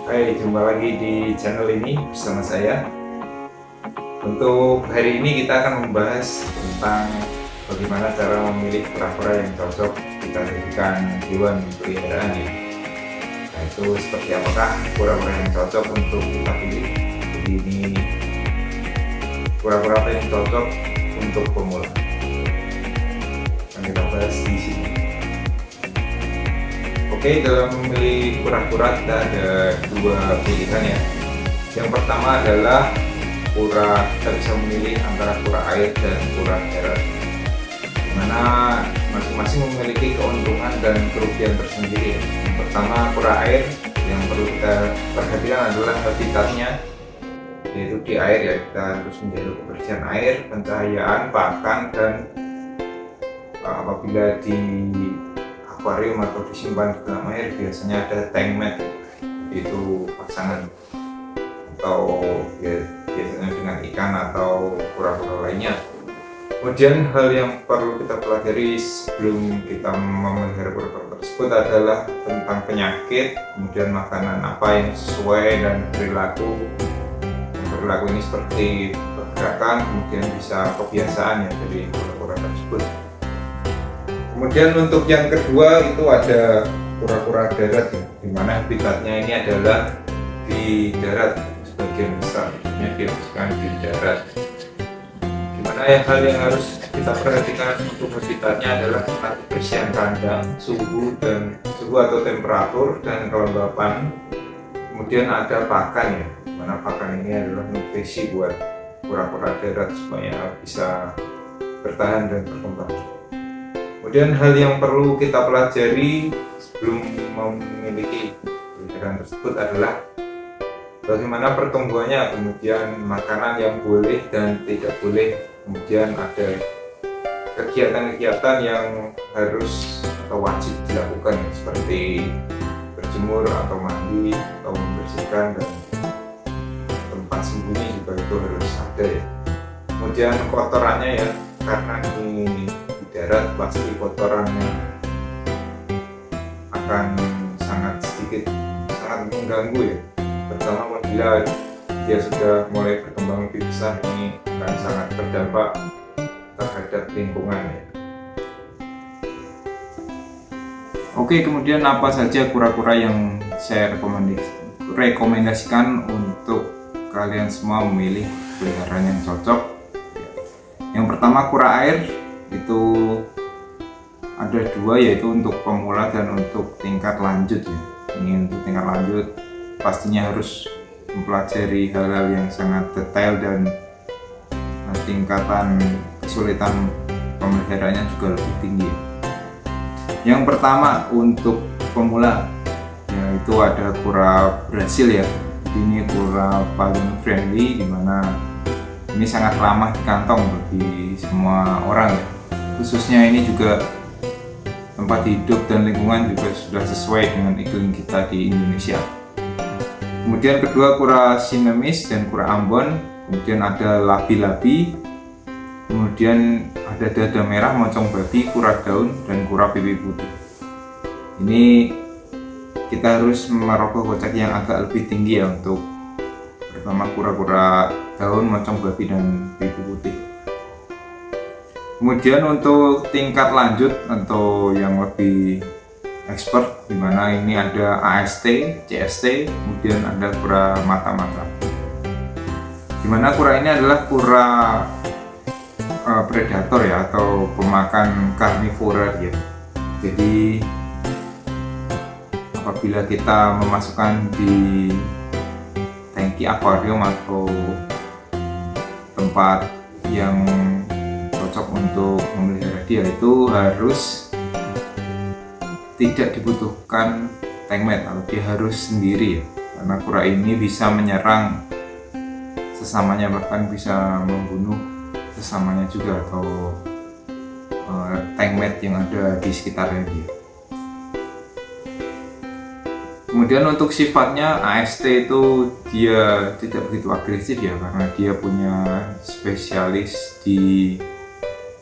Hai, jumpa lagi di channel ini bersama saya. Untuk hari ini kita akan membahas tentang bagaimana cara memilih kura-kura yang cocok kita jadikan hewan peliharaan ya. Nah, itu seperti apakah kura-kura yang cocok untuk kita pilih. Jadi ini kura-kura apa yang cocok untuk pemula. Akan kita bahas di sini. Oke, dalam memilih kura-kura kita ada dua pilihan ya. Yang pertama adalah kita bisa memilih antara kura air dan kura darat, dimana masing-masing memiliki keuntungan dan kerugian tersendiri. Yang pertama, kura air yang perlu kita perhatikan adalah habitatnya, yaitu di air ya. Kita harus menjaga kebersihan air, pencahayaan, pakan, dan apabila di akuarium atau disimpan di dalam air biasanya ada tank mat, itu pasangan atau ya, biasanya dengan ikan atau kura-kura lainnya. Kemudian hal yang perlu kita pelajari sebelum kita memelihara kura-kura tersebut adalah tentang penyakit, kemudian makanan apa yang sesuai, dan perilaku. Perilaku ini seperti pergerakan, kemudian bisa kebiasaan ya dari kura-kura tersebut. Kemudian untuk yang kedua itu ada kura-kura darat ya, dimana habitatnya ini adalah di darat sebagian besar, dihabiskan di darat. Dimana hal yang harus kita perhatikan untuk habitatnya adalah tentang kebersihan kandang, suhu atau temperatur, dan kelembapan. Kemudian ada pakan ya, dimana pakan ini adalah nutrisi buat kura-kura darat supaya bisa bertahan dan berkembang. Kemudian hal yang perlu kita pelajari sebelum memiliki peliharaan tersebut adalah bagaimana pertumbuhannya, kemudian makanan yang boleh dan tidak boleh, kemudian ada kegiatan-kegiatan yang harus atau wajib dilakukan seperti berjemur atau mandi atau membersihkan, dan tempat sembunyi juga itu harus ada ya. Kemudian kotorannya ya, karena ini di darat pasti kotorannya akan sangat sedikit, sangat mengganggu ya, terutama apabila dia sudah mulai berkembang lebih besar, ini akan sangat berdampak terhadap lingkungan ya. Oke, kemudian apa saja kura-kura yang saya rekomendasikan untuk kalian semua memilih peliharaan yang cocok. Yang pertama, kura air itu ada dua, yaitu untuk pemula dan untuk tingkat lanjut ya. Ini untuk tingkat lanjut pastinya harus mempelajari hal-hal yang sangat detail, dan tingkatan kesulitan pemeliharaannya juga lebih tinggi. Yang pertama untuk pemula yaitu ada kura Brasil ya. Ini kura paling friendly, dimana ini sangat ramah di kantong bagi semua orang ya. Khususnya ini juga tempat hidup dan lingkungan juga sudah sesuai dengan iklim kita di Indonesia. Kemudian kedua, kura Siamese dan kura Ambon. Kemudian ada labi-labi. Kemudian ada dada merah, moncong babi, kura daun, dan kura pipi putih. Ini kita harus merogoh kocek yang agak lebih tinggi ya, untuk pertama kura-kura daun, moncong babi, dan pipi putih. Kemudian untuk tingkat lanjut atau yang lebih expert, dimana ini ada AST, CST, kemudian ada kura mata-mata. Dimana kura ini adalah kura predator ya, atau pemakan karnivora ya. Jadi apabila kita memasukkan di tangki akuarium atau tempat yang cocok untuk memelihara dia, itu harus tidak dibutuhkan tank mat, atau dia harus sendiri ya, karena kura ini bisa menyerang sesamanya, bahkan bisa membunuh sesamanya juga, atau tank mat yang ada di sekitarnya dia. Kemudian untuk sifatnya, AST itu dia tidak begitu agresif ya, karena dia punya spesialis di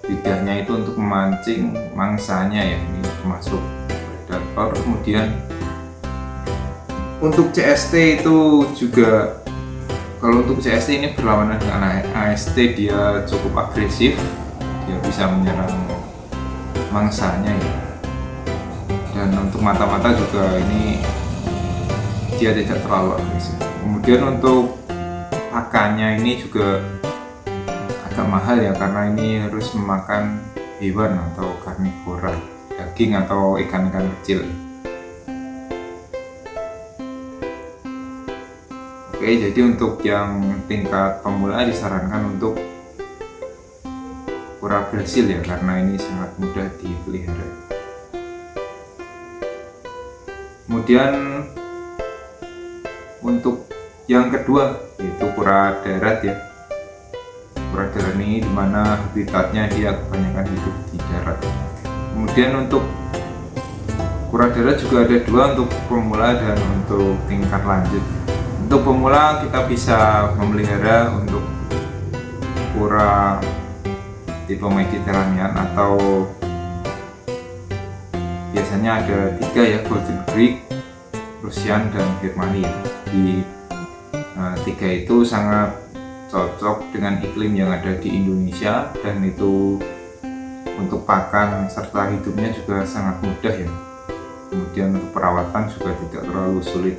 lidahnya itu untuk memancing mangsanya ya, ini termasuk predator. Kemudian untuk CST itu juga, kalau untuk CST ini berlawanan dengan AST, dia cukup agresif, dia bisa menyerang mangsanya ya. Dan untuk mata-mata juga ini dia tidak terlalu agresif. Kemudian untuk pakannya ini juga agak mahal ya, karena ini harus memakan hewan atau karnivora, daging atau ikan-ikan kecil. Oke, jadi untuk yang tingkat pemula disarankan untuk kura Brasil ya, karena ini sangat mudah dipelihara. Kemudian untuk yang kedua yaitu kura darat ya. Kura darat ini dimana habitatnya dia kebanyakan hidup di darat. Kemudian untuk kura darat juga ada dua, untuk pemula dan untuk tingkat lanjut. Untuk pemula kita bisa memelihara untuk kura tipe Mediterranean, atau biasanya ada 3 ya, Golden Greek, Russian, dan Birmani ya. Di 3 itu sangat cocok dengan iklim yang ada di Indonesia, dan itu untuk pakan serta hidupnya juga sangat mudah ya. Kemudian untuk perawatan juga tidak terlalu sulit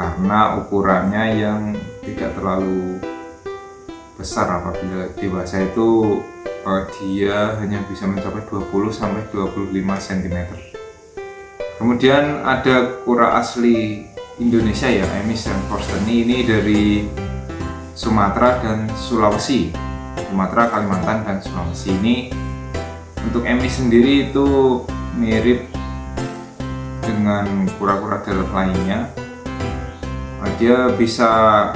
karena ukurannya yang tidak terlalu besar. Apabila dewasa itu dia hanya bisa mencapai 20-25 cm. Kemudian ada kura asli Indonesia ya, Emis dan Forsteni, ini dari Sumatera dan Sulawesi. Sumatera, Kalimantan, dan Sulawesi. Ini untuk Emis sendiri itu mirip dengan kura-kura darat lainnya. Dia bisa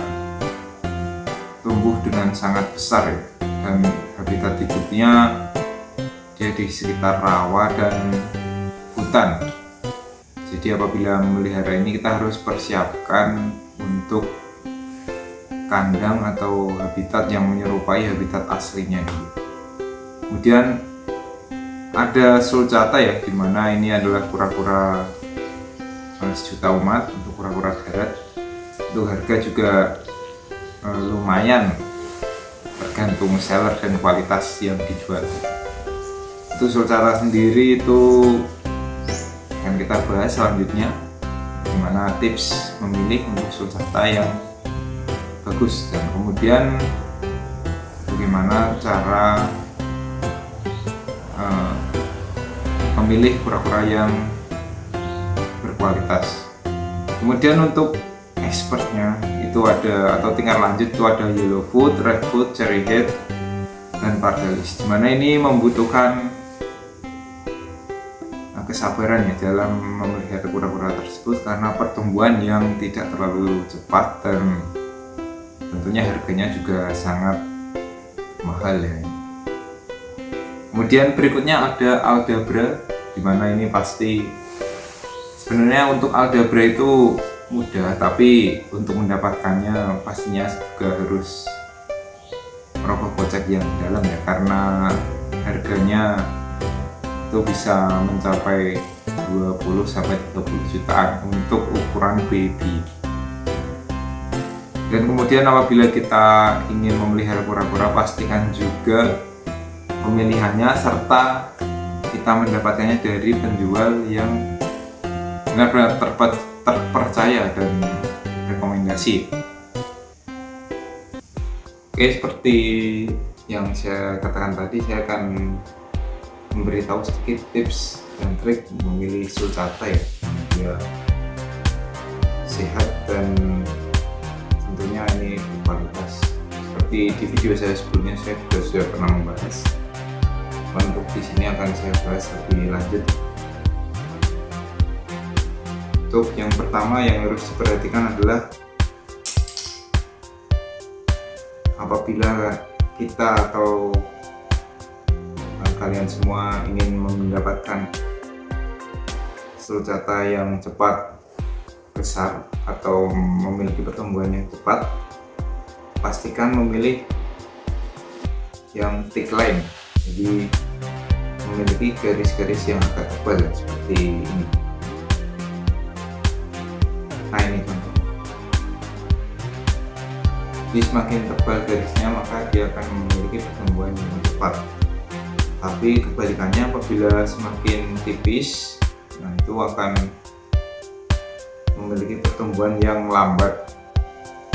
tumbuh dengan sangat besar ya, dan habitat hidupnya dia di sekitar rawa dan hutan. Jadi apabila memelihara ini kita harus persiapkan untuk kandang atau habitat yang menyerupai habitat aslinya dulu. Kemudian ada sulcata ya, dimana ini adalah kura-kura sejuta umat untuk kura-kura darat. Untuk harga juga lumayan, tergantung seller dan kualitas yang dijual. Itu sulcata sendiri itu akan kita bahas selanjutnya, gimana tips memilih untuk sulcata yang bagus, dan kemudian bagaimana cara memilih kura-kura yang berkualitas. Kemudian untuk expertnya itu ada, atau tingkat lanjut itu ada Yellowfoot, Redfoot, Cherryhead, dan Pardalis, dimana ini membutuhkan kesabaran ya dalam memelihara kura-kura tersebut, karena pertumbuhan yang tidak terlalu cepat dan tentunya harganya juga sangat mahal ya. Kemudian berikutnya ada Aldabra, dimana ini pasti sebenarnya untuk Aldabra itu mudah, tapi untuk mendapatkannya pastinya juga harus merogoh kocek yang dalam ya, karena harganya itu bisa mencapai 20-30 jutaan untuk ukuran baby. Dan kemudian apabila kita ingin memelihara kura-kura, pastikan juga pemilihannya serta kita mendapatkannya dari penjual yang benar-benar terpercaya dan rekomendasi. Oke, seperti yang saya katakan tadi, saya akan memberitahu sedikit tips dan trik memilih sulcata ya, biar sehat dan tentunya ini berkualitas. Seperti di video saya sebelumnya, saya juga sudah pernah membahas. Untuk di sini akan saya bahas lebih lanjut. Untuk yang pertama yang harus diperhatikan adalah apabila kita atau kalian semua ingin mendapatkan sulcata yang cepat besar atau memiliki pertumbuhan yang cepat, pastikan memilih yang thick line, jadi memiliki garis-garis yang agak tebal seperti ini. Nah ini contoh. Jadi semakin tebal garisnya maka dia akan memiliki pertumbuhan yang cepat. Tapi kebalikannya apabila semakin tipis, nah itu akan memiliki pertumbuhan yang lambat.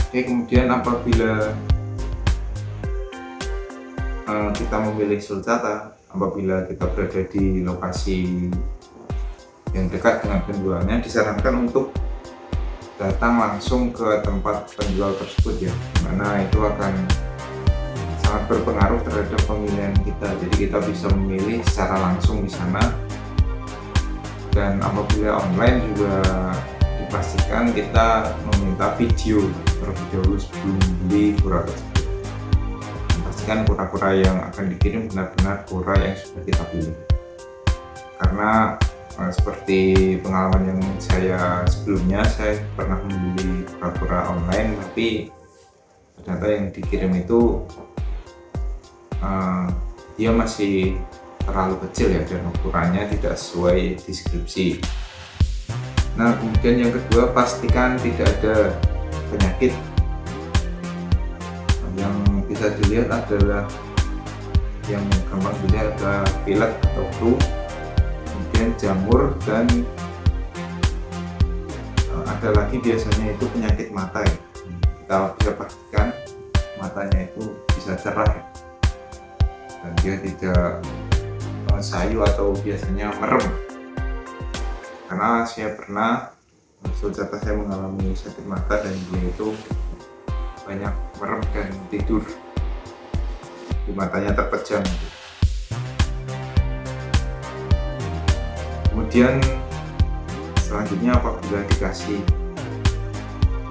Oke, kemudian apabila kita memilih sulcata, apabila kita berada di lokasi yang dekat dengan penjualnya, disarankan untuk datang langsung ke tempat penjual tersebut ya, karena itu akan sangat berpengaruh terhadap pemilihan kita. Jadi kita bisa memilih secara langsung di sana. Dan apabila online juga dipastikan kita meminta video terlebih dahulu sebelum beli kura tersebut. Pastikan kura-kura yang akan dikirim benar-benar kura yang sudah kita pilih. Karena seperti pengalaman yang saya sebelumnya, saya pernah membeli kura-kura online tapi ternyata yang dikirim itu dia masih terlalu kecil ya, dan ukurannya tidak sesuai deskripsi. Nah kemudian yang kedua, pastikan tidak ada penyakit. Yang bisa dilihat adalah, yang gampang dilihat adalah pilek atau flu, kemudian jamur, dan ada lagi biasanya itu penyakit mata ya. Kita bisa pastikan matanya itu bisa cerah ya, dan dia tidak sayu atau biasanya merem. Karena saya pernah, sulcata saya mengalami sakit mata dan dia itu banyak merem dan tidur, di matanya terpejam. Kemudian selanjutnya apabila dikasih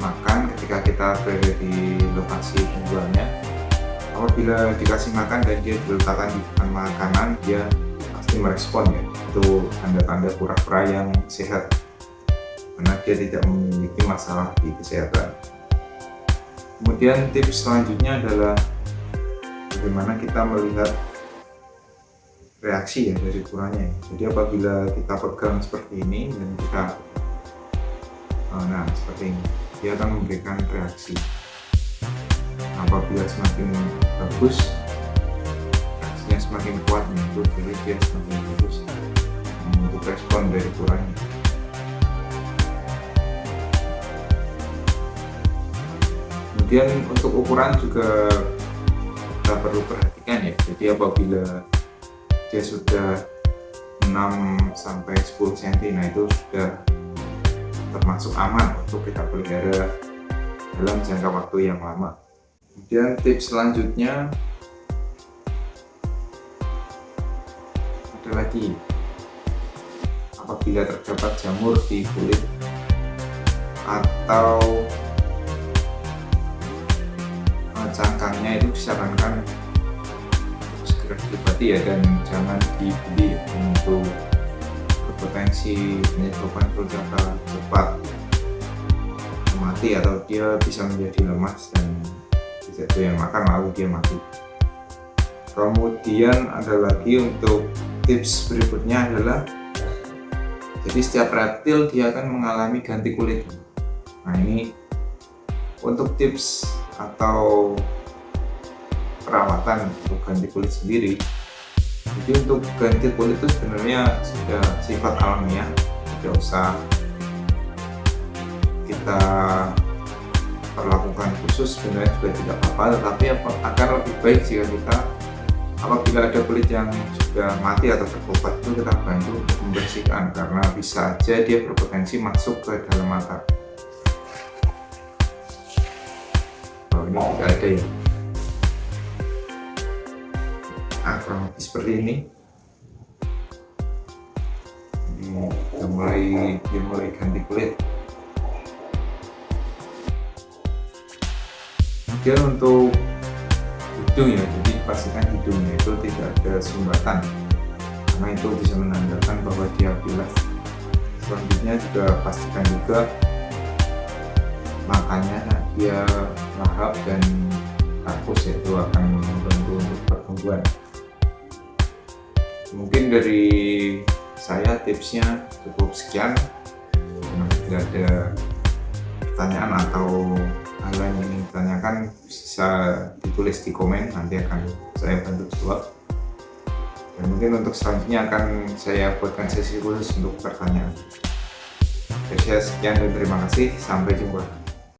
makan ketika kita berada di lokasi penjualnya, apabila dikasih makan dan dia diletakkan di depan makanan, dia pasti merespon ya. Itu tanda-tanda kura-kura yang sehat, karena dia tidak memiliki masalah di kesehatan. Kemudian tips selanjutnya adalah bagaimana kita melihat reaksi ya dari kuranya. Jadi apabila kita pegang seperti ini dan kita seperti ini, dia akan memberikan reaksi. Apabila semakin bagus, reaksinya semakin kuat, itu jadi dia semakin bagus untuk respon dari kuranya. Kemudian untuk ukuran juga kita perlu perhatikan ya. Jadi apabila dia sudah 6 sampai 10 cm, nah itu sudah termasuk aman untuk kita pelihara dalam jangka waktu yang lama. Kemudian tips selanjutnya ada lagi, apabila terdapat jamur di kulit atau cangkangnya, itu disarankan segera diobati ya, dan jangan dibeli untuk berpotensi menyebabkan sulcata cepat mati atau dia bisa menjadi lemas dan tidak doyan makan lalu dia mati. Kemudian ada lagi untuk tips berikutnya adalah, jadi setiap reptil dia akan mengalami ganti kulit. Nah ini untuk tips atau perawatan untuk ganti kulit sendiri. Jadi untuk ganti kulit itu sebenarnya sudah sifat alamiah, tidak usah kita perlakukan khusus, sebenarnya juga tidak apa-apa. Tetapi akan lebih baik jika kita, apabila ada kulit yang sudah mati atau terkupat, itu kita bantu untuk membersihkan, karena bisa aja dia berpotensi masuk ke dalam mata. Ini tidak ada ya. Nah, kurang lebih seperti ini. Dia mulai ganti kulit. Kemudian untuk hidung ya, jadi pastikan hidungnya itu tidak ada sumbatan, karena itu bisa menandakan bahwa dia bilas. Selanjutnya juga pastikan juga makannya dia lahap dan rakus, itu akan membantu untuk pertumbuhan. Mungkin dari saya tipsnya cukup sekian. Tidak ada pertanyaan atau hal lain yang ingin ditanyakan bisa ditulis di komen, nanti akan saya bantu jawab. Dan mungkin untuk selanjutnya akan saya buatkan sesi khusus untuk pertanyaan. Jadi sekian dan terima kasih, sampai jumpa.